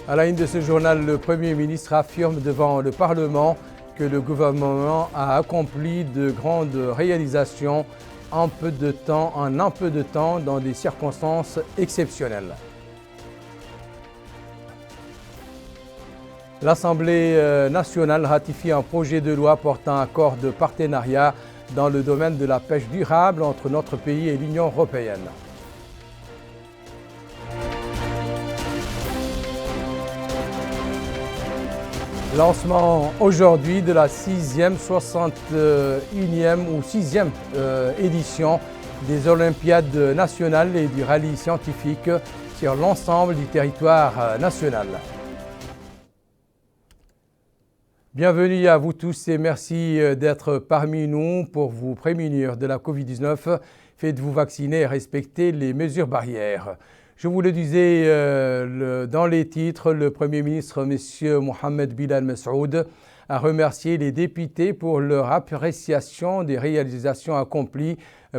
À la une de ce journal, le Premier ministre affirme devant le Parlement que le gouvernement a accompli de grandes réalisations en un peu de temps dans des circonstances exceptionnelles. L'Assemblée nationale ratifie un projet de loi portant accord de partenariat dans le domaine de la pêche durable entre notre pays et l'Union européenne. Lancement aujourd'hui de la 6e édition des Olympiades nationales et du rallye scientifique sur l'ensemble du territoire national. Bienvenue à vous tous et merci d'être parmi nous pour vous prémunir de la Covid-19. Faites-vous vacciner et respectez les mesures barrières. Je vous le disais dans les titres, le Premier ministre, M. Mohamed Bilal Messoud, a remercié les députés pour leur appréciation des réalisations accomplies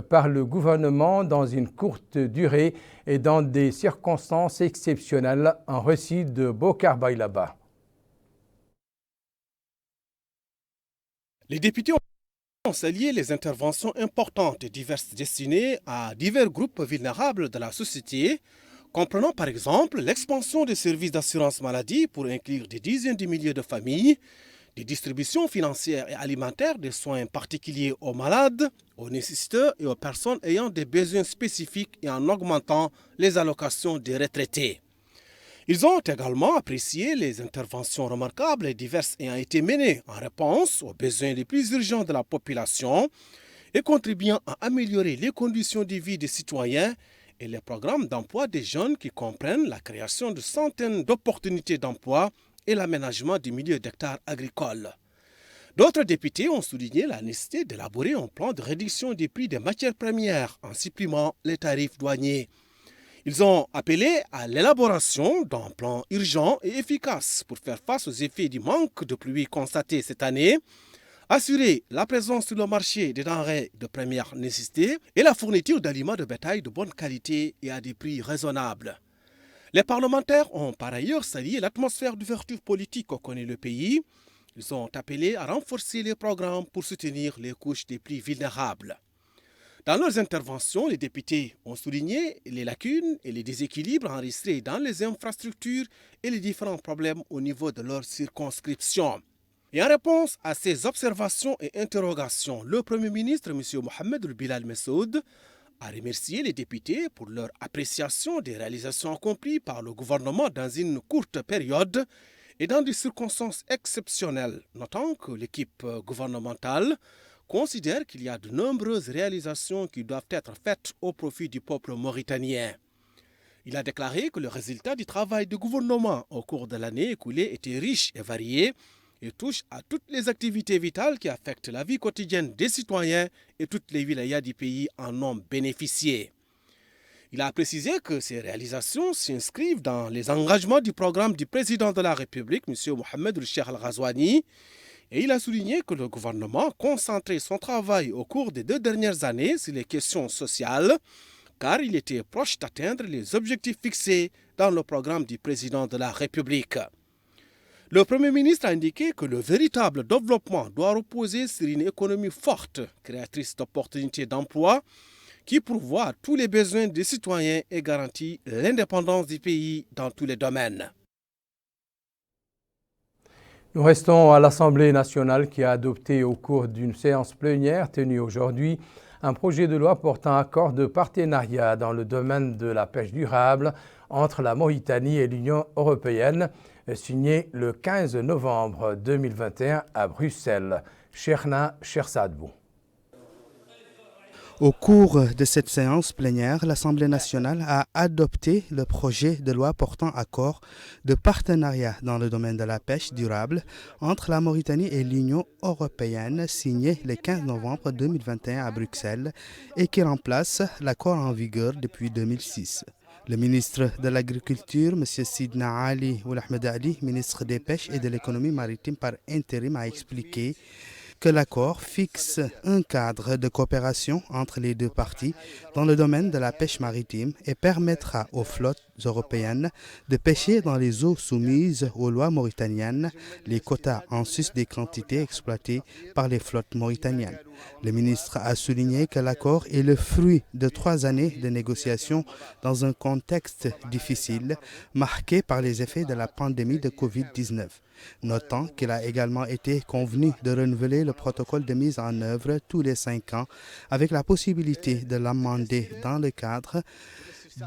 par le gouvernement dans une courte durée et dans des circonstances exceptionnelles. Un récit de Bokar Baylaba. Les députés ont salué les interventions importantes et diverses destinées à divers groupes vulnérables de la société, comprenant par exemple l'expansion des services d'assurance maladie pour inclure des dizaines de milliers de familles, des distributions financières et alimentaires des soins particuliers aux malades, aux nécessiteux et aux personnes ayant des besoins spécifiques et en augmentant les allocations des retraités. Ils ont également apprécié les interventions remarquables et diverses ayant été menées en réponse aux besoins les plus urgents de la population et contribuant à améliorer les conditions de vie des citoyens et les programmes d'emploi des jeunes qui comprennent la création de centaines d'opportunités d'emploi et l'aménagement du milieu d'hectares agricoles. D'autres députés ont souligné la nécessité d'élaborer un plan de réduction des prix des matières premières en supprimant les tarifs douaniers. Ils ont appelé à l'élaboration d'un plan urgent et efficace pour faire face aux effets du manque de pluie constaté cette année, assurer la présence sur le marché des denrées de première nécessité et la fourniture d'aliments de bétail de bonne qualité et à des prix raisonnables. Les parlementaires ont par ailleurs salué l'atmosphère d'ouverture politique que connaît le pays. Ils ont appelé à renforcer les programmes pour soutenir les couches les plus vulnérables. Dans leurs interventions, les députés ont souligné les lacunes et les déséquilibres enregistrés dans les infrastructures et les différents problèmes au niveau de leur circonscription. Et en réponse à ces observations et interrogations, le Premier ministre, M. Mohamed Bilal Messoud, a remercié les députés pour leur appréciation des réalisations accomplies par le gouvernement dans une courte période et dans des circonstances exceptionnelles, notant que l'équipe gouvernementale considère qu'il y a de nombreuses réalisations qui doivent être faites au profit du peuple mauritanien. Il a déclaré que le résultat du travail du gouvernement au cours de l'année écoulée était riche et varié et touche à toutes les activités vitales qui affectent la vie quotidienne des citoyens et toutes les wilayas du pays en ont bénéficié. Il a précisé que ces réalisations s'inscrivent dans les engagements du programme du président de la République, M. Mohamed Cheikh Al-Ghazouani, et il a souligné que le gouvernement a concentré son travail au cours des 2 dernières années sur les questions sociales, car il était proche d'atteindre les objectifs fixés dans le programme du président de la République. Le Premier ministre a indiqué que le véritable développement doit reposer sur une économie forte, créatrice d'opportunités d'emploi, qui pourvoit à tous les besoins des citoyens et garantit l'indépendance du pays dans tous les domaines. Nous restons à l'Assemblée nationale qui a adopté au cours d'une séance plénière tenue aujourd'hui un projet de loi portant accord de partenariat dans le domaine de la pêche durable entre la Mauritanie et l'Union européenne, signé le 15 novembre 2021 à Bruxelles. Cherna Chersadbou. Au cours de cette séance plénière, l'Assemblée nationale a adopté le projet de loi portant accord de partenariat dans le domaine de la pêche durable entre la Mauritanie et l'Union européenne, signé le 15 novembre 2021 à Bruxelles et qui remplace l'accord en vigueur depuis 2006. Le ministre de l'Agriculture, M. Sidna Ali Oulahmed Ali, ministre des Pêches et de l'économie maritime par intérim, a expliqué que l'accord fixe un cadre de coopération entre les deux parties dans le domaine de la pêche maritime et permettra aux flottes européennes de pêcher dans les eaux soumises aux lois mauritaniennes les quotas en sus des quantités exploitées par les flottes mauritaniennes. Le ministre a souligné que l'accord est le fruit de 3 années de négociations dans un contexte difficile marqué par les effets de la pandémie de Covid-19. Notant qu'il a également été convenu de renouveler le protocole de mise en œuvre tous les 5 ans avec la possibilité de l'amender dans le cadre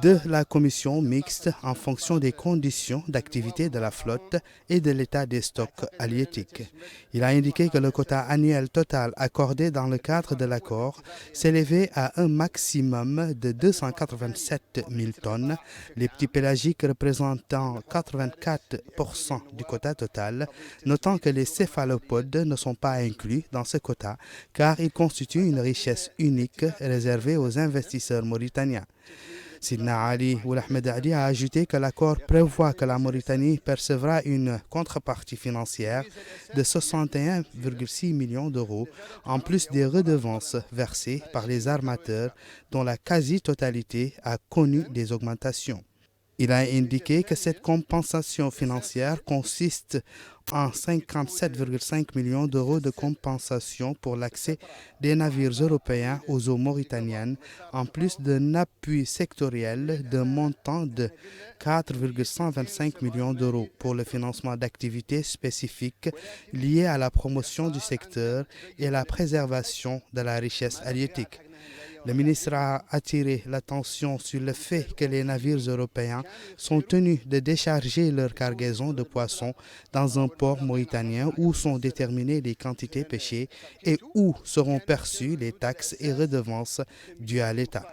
de la commission mixte en fonction des conditions d'activité de la flotte et de l'état des stocks halieutiques. Il a indiqué que le quota annuel total accordé dans le cadre de l'accord s'élevait à un maximum de 287 000 tonnes, les petits pélagiques représentant 84% du quota total, notant que les céphalopodes ne sont pas inclus dans ce quota car ils constituent une richesse unique réservée aux investisseurs mauritaniens. Sidna Ali Ould Ahmed Ali a ajouté que l'accord prévoit que la Mauritanie percevra une contrepartie financière de 61,6 millions d'euros, en plus des redevances versées par les armateurs dont la quasi-totalité a connu des augmentations. Il a indiqué que cette compensation financière consiste en 57,5 millions d'euros de compensation pour l'accès des navires européens aux eaux mauritaniennes, en plus d'un appui sectoriel d'un montant de 4,125 millions d'euros pour le financement d'activités spécifiques liées à la promotion du secteur et la préservation de la richesse halieutique. Le ministre a attiré l'attention sur le fait que les navires européens sont tenus de décharger leur cargaison de poissons dans un port mauritanien où sont déterminées les quantités pêchées et où seront perçues les taxes et redevances dues à l'État.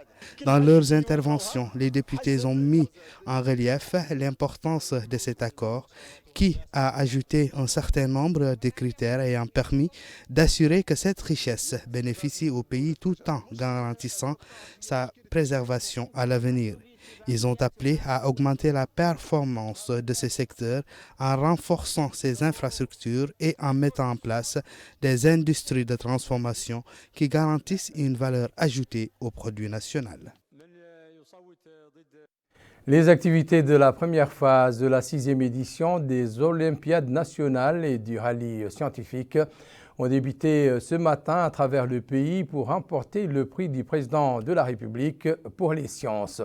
Dans leurs interventions, les députés ont mis en relief l'importance de cet accord qui a ajouté un certain nombre de critères ayant permis d'assurer que cette richesse bénéficie au pays tout en garantissant sa préservation à l'avenir. Ils ont appelé à augmenter la performance de ce secteur en renforçant ses infrastructures et en mettant en place des industries de transformation qui garantissent une valeur ajoutée au produit national. Les activités de la première phase de la 6e édition des Olympiades nationales et du rallye scientifique ont débuté ce matin à travers le pays pour remporter le prix du président de la République pour les sciences.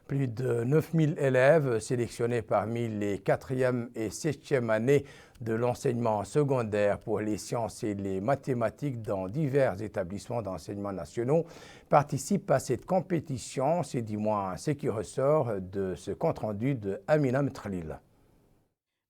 Plus de 9000 élèves sélectionnés parmi les 4e et 7e années de l'enseignement secondaire pour les sciences et les mathématiques dans divers établissements d'enseignement nationaux participent à cette compétition. C'est du moins ce qui ressort de ce compte-rendu de Amina Mtralil.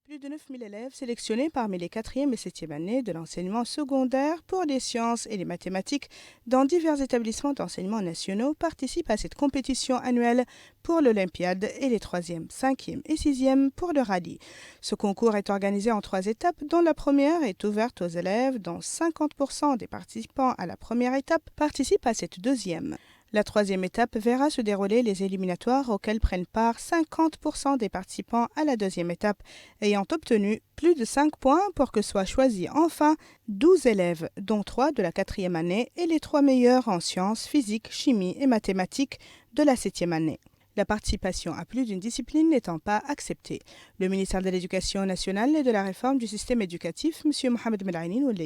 Plus de 9000 élèves sélectionnés parmi les 4e et 7e années de l'enseignement secondaire pour les sciences et les mathématiques dans divers établissements d'enseignement nationaux participent à cette compétition annuelle pour l'Olympiade et les 3e, 5e et 6e pour le rallye. Ce concours est organisé en 3 étapes dont la première est ouverte aux élèves dont 50% des participants à la première étape participent à cette deuxième. La 3e étape verra se dérouler les éliminatoires auxquels prennent part 50% des participants à la 2e étape, ayant obtenu plus de 5 points pour que soient choisis enfin 12 élèves, dont 3 de la 4e année et les 3 meilleurs en sciences, physique, chimie et mathématiques de la 7e année. La participation à plus d'une discipline n'étant pas acceptée. Le ministère de l'Éducation nationale et de la réforme du système éducatif, M. Mohamed Melaini Ould,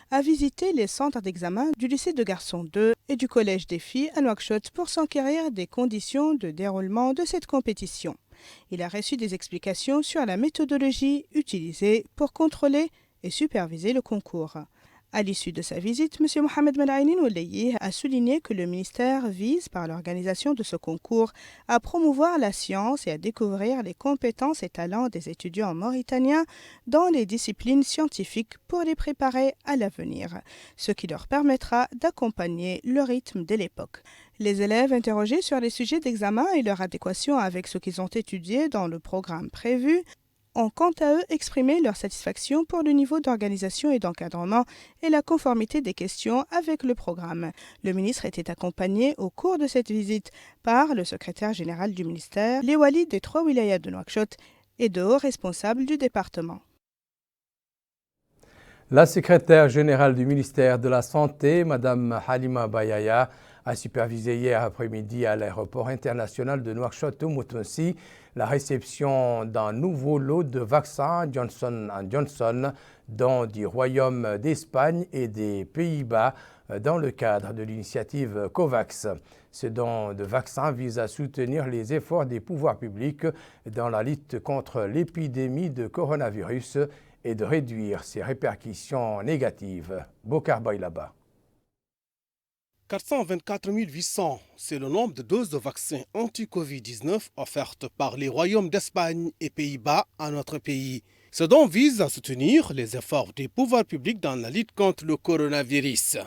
a visité les centres d'examen du lycée de garçons 2 et du collège des filles à Nouakchott pour s'enquérir des conditions de déroulement de cette compétition. Il a reçu des explications sur la méthodologie utilisée pour contrôler et superviser le concours. À l'issue de sa visite, M. Mohamed Melaini Ould a souligné que le ministère vise, par l'organisation de ce concours, à promouvoir la science et à découvrir les compétences et talents des étudiants mauritaniens dans les disciplines scientifiques pour les préparer à l'avenir, ce qui leur permettra d'accompagner le rythme de l'époque. Les élèves interrogés sur les sujets d'examen et leur adéquation avec ce qu'ils ont étudié dans le programme prévu ont quant à eux exprimé leur satisfaction pour le niveau d'organisation et d'encadrement et la conformité des questions avec le programme. Le ministre était accompagné au cours de cette visite par le secrétaire général du ministère, les walis des 3 wilayas de Nouakchott et de hauts responsables du département. La secrétaire générale du ministère de la Santé, Mme Halima Bayaya, a supervisé hier après-midi à l'aéroport international de Nouakchott-Moutoussi la réception d'un nouveau lot de vaccins Johnson & Johnson dont du Royaume d'Espagne et des Pays-Bas dans le cadre de l'initiative COVAX. Ce don de vaccins vise à soutenir les efforts des pouvoirs publics dans la lutte contre l'épidémie de coronavirus et de réduire ses répercussions négatives. Bokar Baylaba. 424 800, c'est le nombre de doses de vaccins anti-Covid-19 offertes par les royaumes d'Espagne et Pays-Bas à notre pays. Ce don vise à soutenir les efforts des pouvoirs publics dans la lutte contre le coronavirus.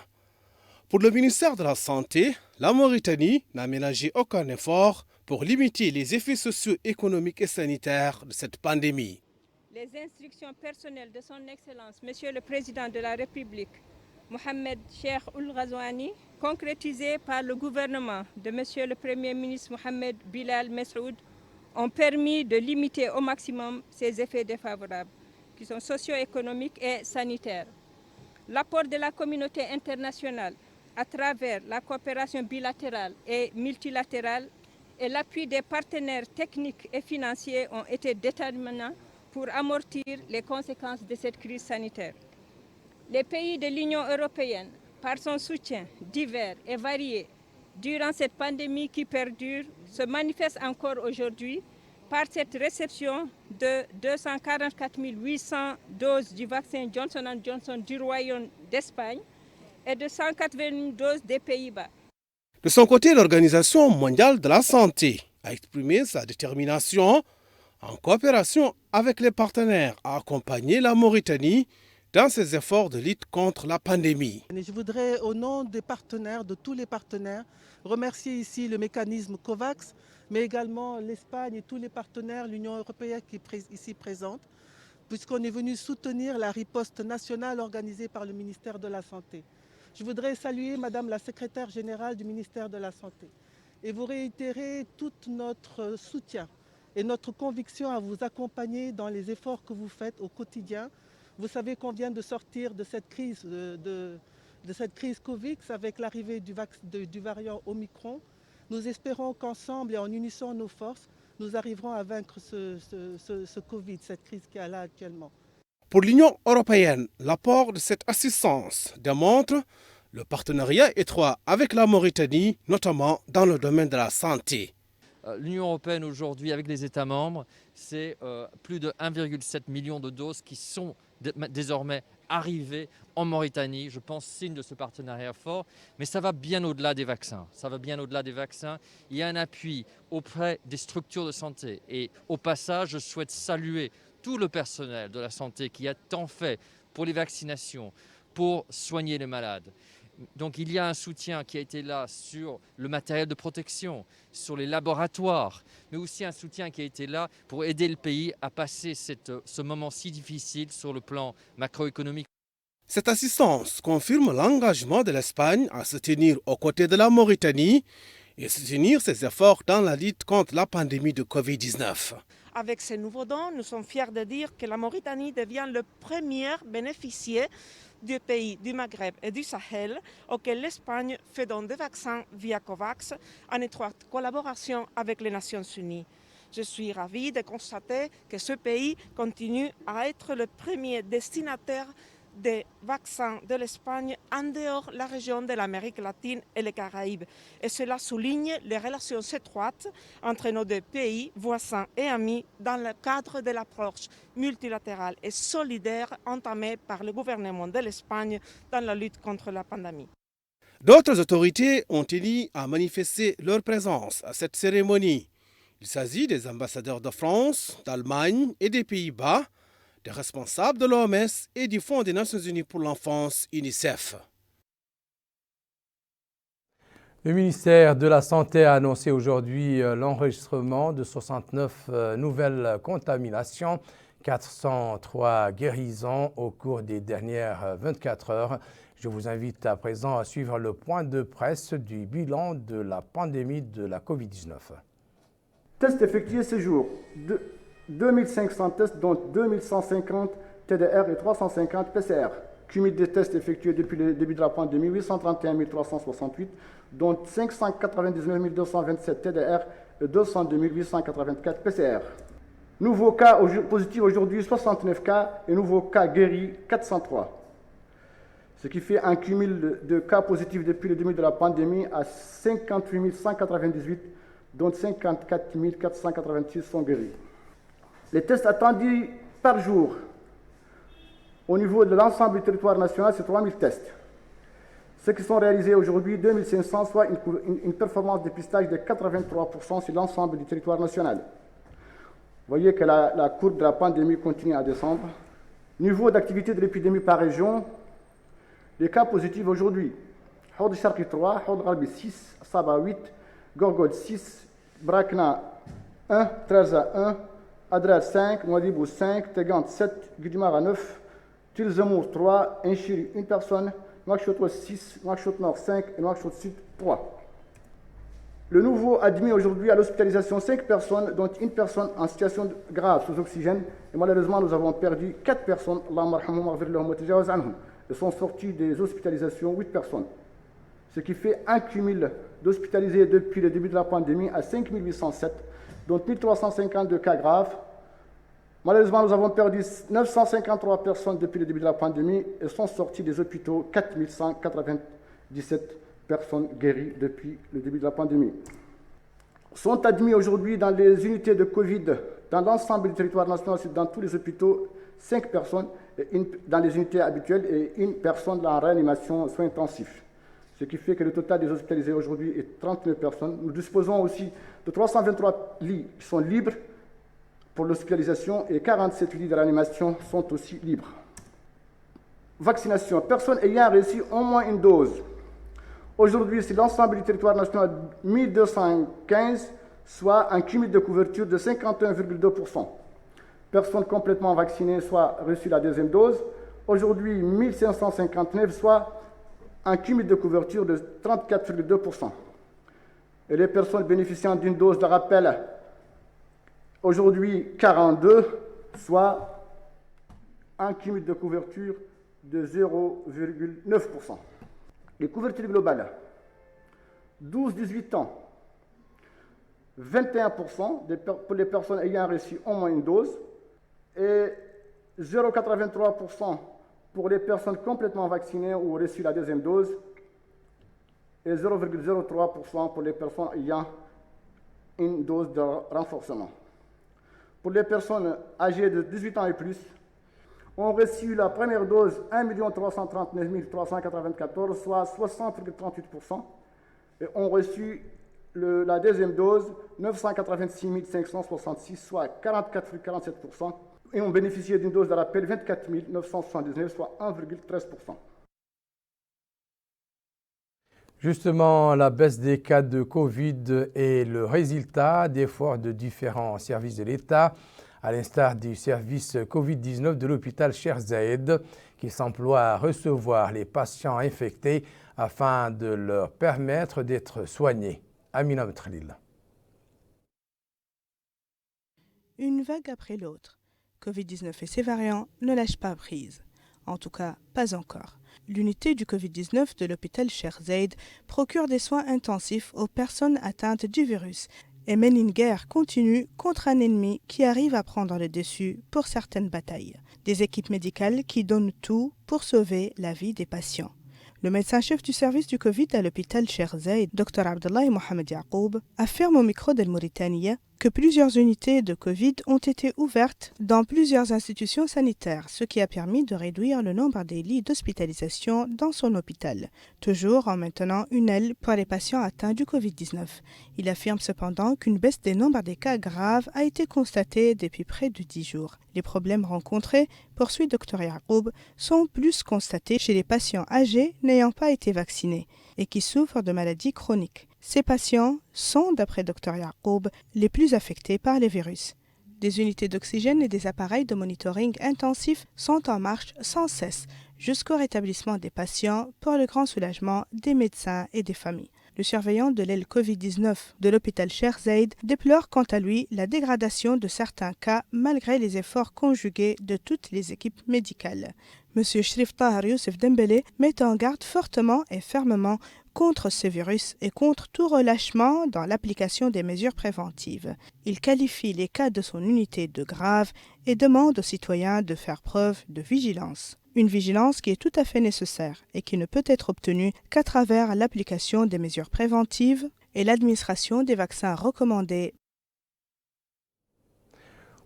Pour le ministère de la Santé, la Mauritanie n'a ménagé aucun effort pour limiter les effets socio-économiques et sanitaires de cette pandémie. Les instructions personnelles de son Excellence, Monsieur le Président de la République, Mohamed Cheikh Ould Ghazouani, concrétisées par le gouvernement de Monsieur le Premier ministre Mohamed Bilal Mesroud, ont permis de limiter au maximum ces effets défavorables, qui sont socio-économiques et sanitaires. L'apport de la communauté internationale à travers la coopération bilatérale et multilatérale et l'appui des partenaires techniques et financiers ont été déterminants pour amortir les conséquences de cette crise sanitaire. Les pays de l'Union européenne, par son soutien divers et varié durant cette pandémie qui perdure, se manifestent encore aujourd'hui par cette réception de 244 800 doses du vaccin Johnson & Johnson du Royaume d'Espagne et de 180 doses des Pays-Bas. De son côté, l'Organisation mondiale de la santé a exprimé sa détermination, en coopération avec les partenaires, à accompagner la Mauritanie dans ses efforts de lutte contre la pandémie. Je voudrais, au nom des partenaires, de tous les partenaires, remercier ici le mécanisme COVAX, mais également l'Espagne et tous les partenaires, l'Union européenne qui est ici présente, puisqu'on est venu soutenir la riposte nationale organisée par le ministère de la Santé. Je voudrais saluer Madame la secrétaire générale du ministère de la Santé et vous réitérer tout notre soutien et notre conviction à vous accompagner dans les efforts que vous faites au quotidien. Vous savez qu'on vient de sortir de cette crise, de cette crise Covid avec l'arrivée du variant Omicron. Nous espérons qu'ensemble et en unissant nos forces, nous arriverons à vaincre ce Covid, cette crise qu'il y a là actuellement. Pour l'Union européenne, l'apport de cette assistance démontre le partenariat étroit avec la Mauritanie, notamment dans le domaine de la santé. L'Union européenne aujourd'hui, avec les États membres, c'est plus de 1,7 million de doses qui sont désormais arrivées en Mauritanie. Je pense signe de ce partenariat fort, mais ça va bien au-delà des vaccins. Ça va bien au-delà des vaccins. Il y a un appui auprès des structures de santé. Et au passage, je souhaite saluer tout le personnel de la santé qui a tant fait pour les vaccinations, pour soigner les malades. Donc il y a un soutien qui a été là sur le matériel de protection, sur les laboratoires, mais aussi un soutien qui a été là pour aider le pays à passer ce moment si difficile sur le plan macroéconomique. Cette assistance confirme l'engagement de l'Espagne à se tenir aux côtés de la Mauritanie et soutenir ses efforts dans la lutte contre la pandémie de Covid-19. Avec ces nouveaux dons, nous sommes fiers de dire que la Mauritanie devient le premier bénéficiaire du pays du Maghreb et du Sahel auquel l'Espagne fait don de vaccins via COVAX en étroite collaboration avec les Nations Unies. Je suis ravie de constater que ce pays continue à être le premier destinataire des vaccins de l'Espagne en dehors de la région de l'Amérique latine et les Caraïbes. Et cela souligne les relations étroites entre nos deux pays, voisins et amis, dans le cadre de l'approche multilatérale et solidaire entamée par le gouvernement de l'Espagne dans la lutte contre la pandémie. D'autres autorités ont tenu à manifester leur présence à cette cérémonie. Il s'agit des ambassadeurs de France, d'Allemagne et des Pays-Bas, des responsables de l'OMS et du Fonds des Nations Unies pour l'enfance, UNICEF. Le ministère de la Santé a annoncé aujourd'hui l'enregistrement de 69 nouvelles contaminations, 403 guérisons au cours des dernières 24 heures. Je vous invite à présent à suivre le point de presse du bilan de la pandémie de la Covid-19. Tests effectués ce jour. 2500 tests, dont 2150 TDR et 350 PCR. Cumul des tests effectués depuis le début de la pandémie, 831 368, dont 599 227 TDR et 202 884 PCR. Nouveaux cas positifs aujourd'hui, 69 cas, et nouveaux cas guéris, 403. Ce qui fait un cumul de cas positifs depuis le début de la pandémie à 58 198, dont 54 486 sont guéris. Les tests attendus par jour au niveau de l'ensemble du territoire national, c'est 3000 tests. Ceux qui sont réalisés aujourd'hui, 2500, soit une performance de pistage de 83% sur l'ensemble du territoire national. Vous voyez que la courbe de la pandémie continue à descendre. Niveau d'activité de l'épidémie par région, les cas positifs aujourd'hui, Houd Sharqi 3, Houd Gharbi 6, Saba 8, Gorgod 6, Brakna 1, Trarza 1, Adrar 5, Nouadhibou 5, Tegant 7, Gudimara 9, Tilzemour 3, Enchiri 1 personne, Nouakchott Ouest 6, Nouakchott Nord 5 et Nouakchott Sud 3. Le nouveau admis aujourd'hui à l'hospitalisation 5 personnes, dont une personne en situation grave sous oxygène. Et malheureusement, nous avons perdu 4 personnes. Ils sont sortis des hospitalisations 8 personnes. Ce qui fait un cumul d'hospitalisés depuis le début de la pandémie à 5 807, dont 1352 cas graves. Malheureusement, nous avons perdu 953 personnes depuis le début de la pandémie et sont sortis des hôpitaux 4197 personnes guéries depuis le début de la pandémie. Sont admis aujourd'hui dans les unités de Covid, dans l'ensemble du territoire national, dans tous les hôpitaux, 5 personnes dans les unités habituelles et 1 personne en réanimation soins intensifs. Ce qui fait que le total des hospitalisés aujourd'hui est 39 personnes. Nous disposons aussi de 323 lits qui sont libres pour l'hospitalisation et 47 lits de réanimation sont aussi libres. Vaccination. Personnes ayant reçu au moins une dose. Aujourd'hui, c'est l'ensemble du territoire national 1215, soit un cumul de couverture de 51,2%. Personnes complètement vaccinées, soit reçu la deuxième dose. Aujourd'hui, 1559, soit un cumul de couverture de 34,2%. Et les personnes bénéficiant d'une dose de rappel, aujourd'hui 42, soit un cumul de couverture de 0,9%. Les couvertures globales, 12-18 ans, 21% pour les personnes ayant reçu au moins une dose et 0,83% pour les personnes complètement vaccinées ou reçu la deuxième dose et 0,03% pour les personnes ayant une dose de renforcement. Pour les personnes âgées de 18 ans et plus, ont reçu la première dose 1 339 394, soit 60,38%, et ont reçu la deuxième dose 986 566, soit 44,47%, et ont bénéficié d'une dose de rappel 24 979, soit 1,13%. Justement, la baisse des cas de Covid est le résultat d'efforts de différents services de l'État, à l'instar du service Covid-19 de l'hôpital Cheikh Zayed, qui s'emploie à recevoir les patients infectés afin de leur permettre d'être soignés. Amina Betralil. Une vague après l'autre. Covid-19 et ses variants ne lâchent pas prise. En tout cas, pas encore. L'unité du Covid-19 de l'hôpital Cheikh Zayed procure des soins intensifs aux personnes atteintes du virus et mène une guerre continue contre un ennemi qui arrive à prendre le dessus pour certaines batailles. Des équipes médicales qui donnent tout pour sauver la vie des patients. Le médecin-chef du service du Covid à l'hôpital Cheikh Zayed, Dr Abdullah Mohamed Yacoub, affirme au micro d'El Mauritania que plusieurs unités de Covid ont été ouvertes dans plusieurs institutions sanitaires, ce qui a permis de réduire le nombre des lits d'hospitalisation dans son hôpital, toujours en maintenant une aile pour les patients atteints du Covid-19. Il affirme cependant qu'une baisse des nombres des cas graves a été constatée depuis près de 10 jours. Les problèmes rencontrés, poursuit Dr Yacoub, sont plus constatés chez les patients âgés n'ayant pas été vaccinés et qui souffrent de maladies chroniques. Ces patients sont, d'après Dr Yacoub, les plus affectés par les virus. Des unités d'oxygène et des appareils de monitoring intensif sont en marche sans cesse jusqu'au rétablissement des patients pour le grand soulagement des médecins et des familles. Le surveillant de l'aile Covid-19 de l'hôpital Cheikh Zayed déplore quant à lui la dégradation de certains cas malgré les efforts conjugués de toutes les équipes médicales. M. Shrif Tahar Youssef Dembélé met en garde fortement et fermement contre ce virus et contre tout relâchement dans l'application des mesures préventives. Il qualifie les cas de son unité de graves et demande aux citoyens de faire preuve de vigilance. Une vigilance qui est tout à fait nécessaire et qui ne peut être obtenue qu'à travers l'application des mesures préventives et l'administration des vaccins recommandés.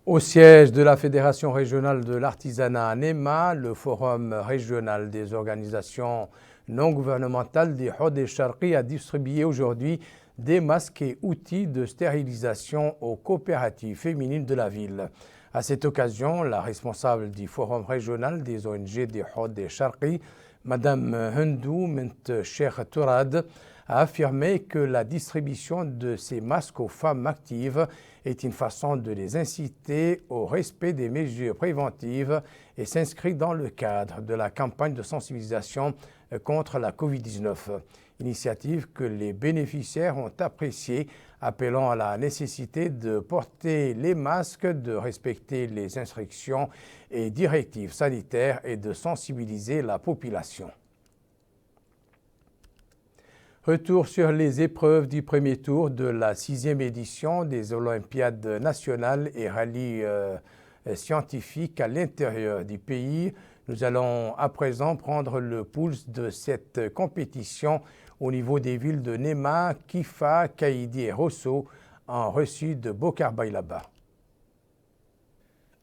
Au siège de la Fédération régionale de l'artisanat NEMA, le Forum régional des organisations non gouvernementales des Hod et Charqi a distribué aujourd'hui des masques et outils de stérilisation aux coopératives féminines de la ville. À cette occasion, la responsable du Forum régional des ONG des Hod et Charqi, Mme Hendou Ment Cheikh Tourad, a affirmé que la distribution de ces masques aux femmes actives est une façon de les inciter au respect des mesures préventives et s'inscrit dans le cadre de la campagne de sensibilisation contre la Covid-19. Initiative que les bénéficiaires ont appréciée, appelant à la nécessité de porter les masques, de respecter les instructions et directives sanitaires et de sensibiliser la population. Retour sur les épreuves du premier tour de la 6e édition des Olympiades nationales et rallyes scientifiques à l'intérieur du pays. Nous allons à présent prendre le pouls de cette compétition au niveau des villes de Nema, Kifa, Kaïdi et Rosso, en reçu de Bokar Baylaba.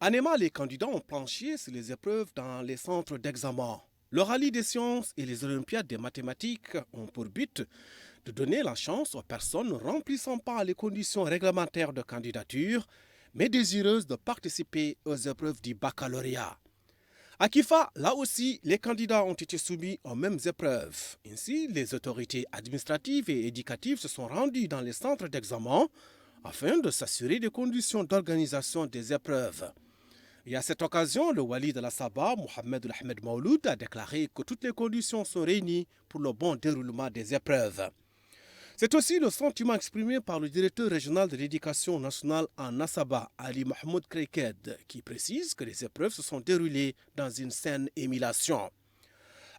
À Nema, les candidats ont planché sur les épreuves dans les centres d'examen. Le rallye des sciences et les Olympiades des mathématiques ont pour but de donner la chance aux personnes ne remplissant pas les conditions réglementaires de candidature, mais désireuses de participer aux épreuves du baccalauréat. À Kifa, là aussi, les candidats ont été soumis aux mêmes épreuves. Ainsi, les autorités administratives et éducatives se sont rendues dans les centres d'examen afin de s'assurer des conditions d'organisation des épreuves. Et à cette occasion, le wali de la Saba, Mohamed Ahmed Mauloud, a déclaré que toutes les conditions sont réunies pour le bon déroulement des épreuves. C'est aussi le sentiment exprimé par le directeur régional de l'éducation nationale en Nassaba, Ali Mahmoud Kreked, qui précise que les épreuves se sont déroulées dans une saine émulation.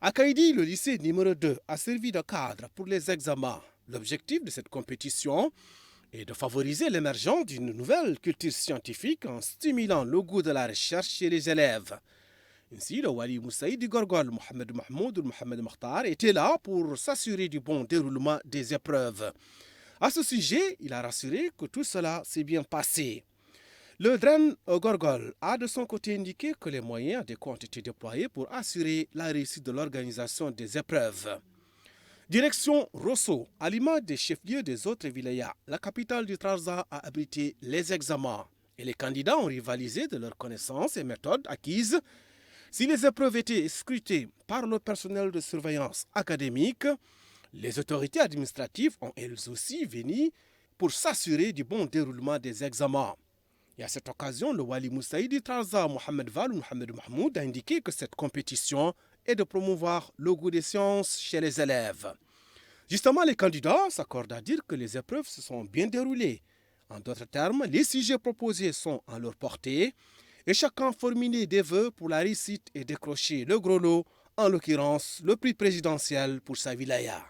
À Kaïdi, le lycée numéro 2 a servi de cadre pour les examens. L'objectif de cette compétition et de favoriser l'émergence d'une nouvelle culture scientifique en stimulant le goût de la recherche chez les élèves. Ainsi, le Wali Moussaïd du Gorgol, Mohamed Mahmoud ou Mohamed Mokhtar, était là pour s'assurer du bon déroulement des épreuves. À ce sujet, il a rassuré que tout cela s'est bien passé. Le Dren Gorgol a de son côté indiqué que les moyens adéquats ont été déployés pour assurer la réussite de l'organisation des épreuves. Direction Rosso, à l'image des chefs-lieux des autres vilayas, la capitale du Trarza a abrité les examens et les candidats ont rivalisé de leurs connaissances et méthodes acquises. Si les épreuves étaient scrutées par le personnel de surveillance académique, les autorités administratives ont elles aussi venu pour s'assurer du bon déroulement des examens. Et à cette occasion, le Wali Moussaïdi Trarza Mohamed Val ou Mohamed Mahmoud a indiqué que cette compétition est de promouvoir le goût des sciences chez les élèves. Justement, les candidats s'accordent à dire que les épreuves se sont bien déroulées. En d'autres termes, les sujets proposés sont à leur portée et chacun formulait des vœux pour la réussite et décrocher le gros lot, en l'occurrence le prix présidentiel pour sa wilaya.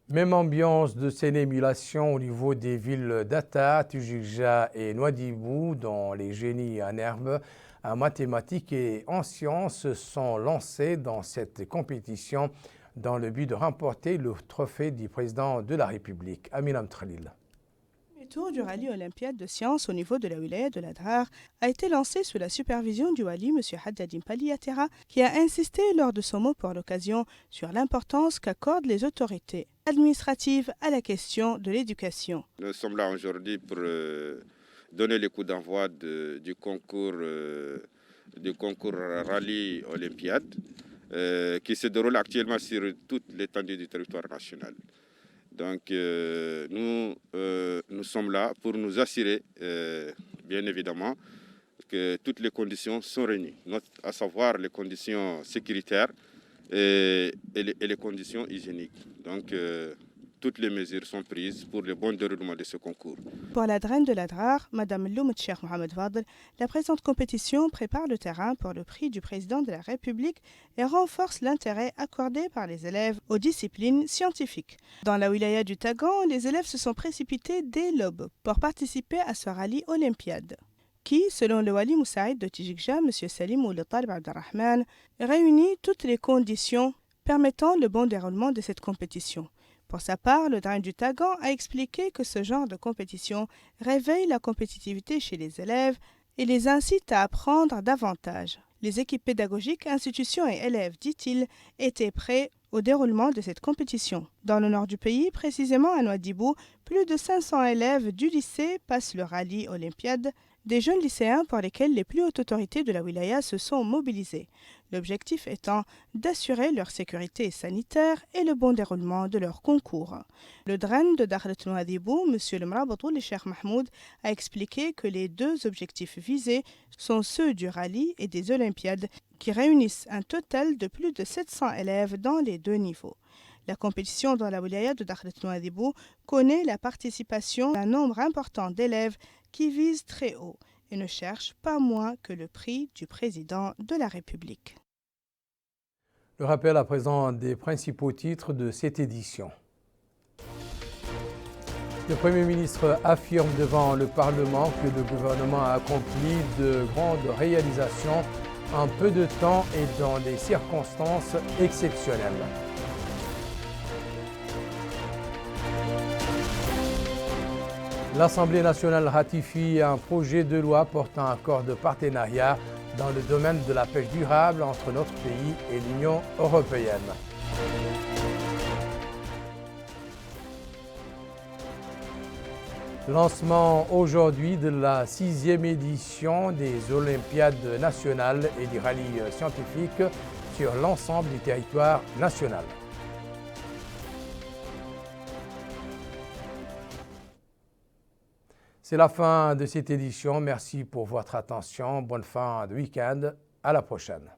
Même ambiance de scène émulation au niveau des villes d'Ata, Tujigja et Nouadhibou, dont les génies en herbe, en mathématiques et en sciences sont lancés dans cette compétition dans le but de remporter le trophée du président de la République, Aminam Tralil. Le tour du rallye olympiade de sciences au niveau de la wilaya de l'Adrar a été lancé sous la supervision du wali M. Haddadim Paliatera, qui a insisté lors de son mot pour l'occasion sur l'importance qu'accordent les autorités administratives à la question de l'éducation. Nous sommes là aujourd'hui pour donner le coup d'envoi du concours rallye olympiade qui se déroule actuellement sur toute l'étendue du territoire national. Donc nous sommes là pour nous assurer, bien évidemment, que toutes les conditions sont réunies, à savoir les conditions sécuritaires, et les conditions hygiéniques. Donc, toutes les mesures sont prises pour le bon déroulement de ce concours. Pour la draine de l'Adrar, Mme Loumet Cheikh Mohamed Fadel, la présente compétition prépare le terrain pour le prix du président de la République et renforce l'intérêt accordé par les élèves aux disciplines scientifiques. Dans la wilaya du Tagan, les élèves se sont précipités dès l'aube pour participer à ce rallye olympiade qui, selon le Wali Moussaïd de Tijikja, M. Salim Ould Talib Abdelrahman, réunit toutes les conditions permettant le bon déroulement de cette compétition. Pour sa part, le drain du Tagan a expliqué que ce genre de compétition réveille la compétitivité chez les élèves et les incite à apprendre davantage. Les équipes pédagogiques, institutions et élèves, dit-il, étaient prêts au déroulement de cette compétition. Dans le nord du pays, précisément à Nouadhibou, plus de 500 élèves du lycée passent le rallye olympiade, des jeunes lycéens pour lesquels les plus hautes autorités de la wilaya se sont mobilisées, l'objectif étant d'assurer leur sécurité sanitaire et le bon déroulement de leur concours. Le drain de Dakhlet Nouadhibou, M. le Mrabotoul Cheikh Mahmoud, a expliqué que les deux objectifs visés sont ceux du rallye et des olympiades qui réunissent un total de plus de 700 élèves dans les deux niveaux. La compétition dans la wilaya de Dakhlet Nouadhibou connaît la participation d'un nombre important d'élèves qui visent très haut et ne cherchent pas moins que le prix du président de la République. Le rappel à présent des principaux titres de cette édition. Le Premier ministre affirme devant le Parlement que le gouvernement a accompli de grandes réalisations en peu de temps et dans des circonstances exceptionnelles. L'Assemblée nationale ratifie un projet de loi portant accord de partenariat dans le domaine de la pêche durable entre notre pays et l'Union européenne. Lancement aujourd'hui de la 6e édition des Olympiades nationales et des rallyes scientifiques sur l'ensemble du territoire national. C'est la fin de cette édition. Merci pour votre attention. Bonne fin de week-end. À la prochaine.